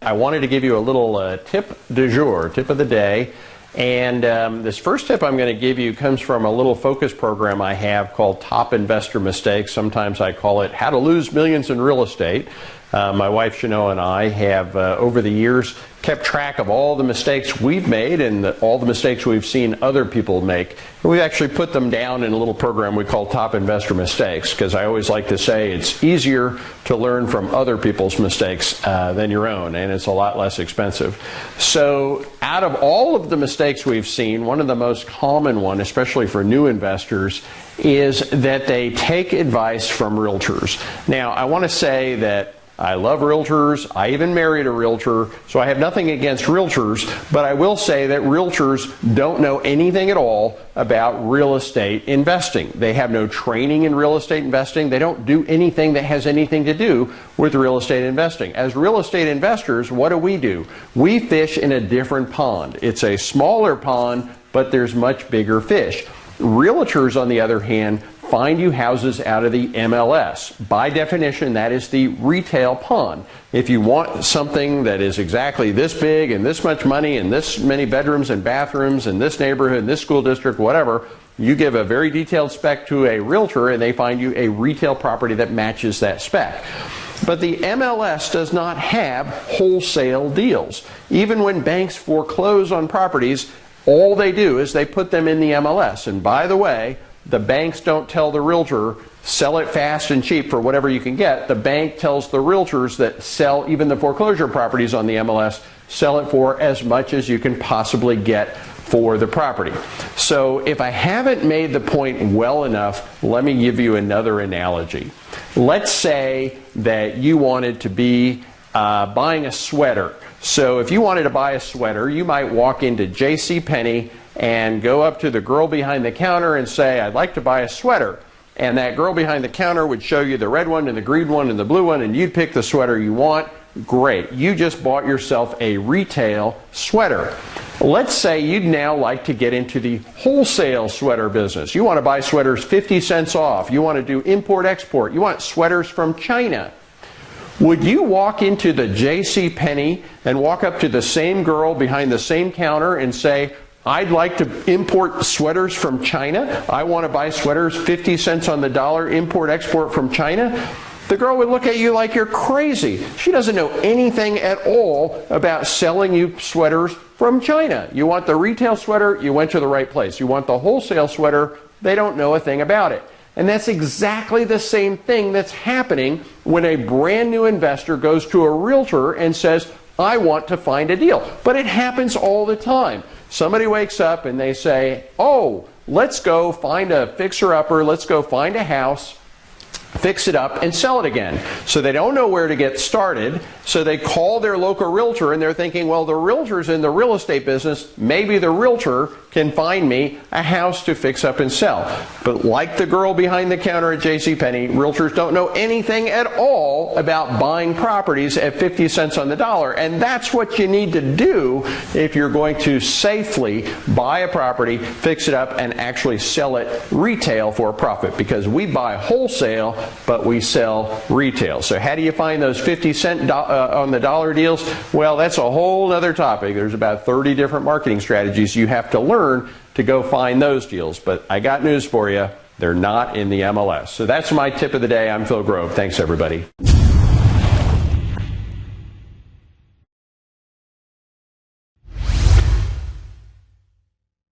I wanted to give you a little tip du jour, tip of the day. And this first tip I'm going to give you comes from a little focus program I have called Top Investor Mistakes. Sometimes I call it How to Lose Millions in Real Estate. My wife Shano and I have over the years kept track of all the mistakes we've made and all the mistakes we've seen other people make. And we've actually put them down in a little program we call Top Investor Mistakes, because I always like to say it's easier to learn from other people's mistakes than your own, and it's a lot less expensive. So out of all of the mistakes we've seen, one of the most common one, especially for new investors, is that they take advice from realtors. Now, I want to say that I love realtors. I even married a realtor, so I have nothing against realtors, but I will say that realtors don't know anything at all about real estate investing. They have no training in real estate investing. They don't do anything that has anything to do with real estate investing. As real estate investors, what do? We fish in a different pond. It's a smaller pond, but there's much bigger fish. Realtors, on the other hand, find you houses out of the MLS. By definition, that is the retail pond. If you want something that is exactly this big and this much money and this many bedrooms and bathrooms in this neighborhood, in this school district, whatever, you give a very detailed spec to a realtor and they find you a retail property that matches that spec. But the MLS does not have wholesale deals. Even when banks foreclose on properties, all they do is they put them in the MLS. And by the way, the banks don't tell the realtor, sell it fast and cheap for whatever you can get. The bank tells the realtors that sell even the foreclosure properties on the MLS, sell it for as much as you can possibly get for the property. So if I haven't made the point well enough, let me give you another analogy. Let's say that you wanted to be buying a sweater. So if you wanted to buy a sweater, you might walk into JC Penneys and go up to the girl behind the counter and say, I'd like to buy a sweater. And that girl behind the counter would show you the red one and the green one and the blue one, and you'd pick the sweater you want. Great. You just bought yourself a retail sweater. Let's say you'd now like to get into the wholesale sweater business. You want to buy sweaters 50 cents off. You want to do import-export. You want sweaters from China. Would you walk into the JC Penneys and walk up to the same girl behind the same counter and say, I'd like to import sweaters from China. I want to buy sweaters 50 cents on the dollar, import-export from China? The girl would look at you like you're crazy. She doesn't know anything at all about selling you sweaters from China. You want the retail sweater, you went to the right place. You want the wholesale sweater, they don't know a thing about it. And that's exactly the same thing that's happening when a brand new investor goes to a realtor and says, I want to find a deal. But it happens all the time. Somebody wakes up and they say, oh, let's go find a fixer-upper, let's go find a house, fix it up, and sell it again. So they don't know where to get started, so they call their local realtor and they're thinking, well, the realtor's in the real estate business, maybe the realtor can find me a house to fix up and sell. But like the girl behind the counter at JC Penneys, realtors don't know anything at all about buying properties at 50 cents on the dollar. And that's what you need to do if you're going to safely buy a property, fix it up, and actually sell it retail for a profit. Because we buy wholesale, but we sell retail. So how do you find those 50 cent on the dollar deals? Well, that's a whole other topic. There's about 30 different marketing strategies you have to learn to go find those deals. But I got news for you. They're not in the MLS. So that's my tip of the day. I'm Phill Grove. Thanks, everybody.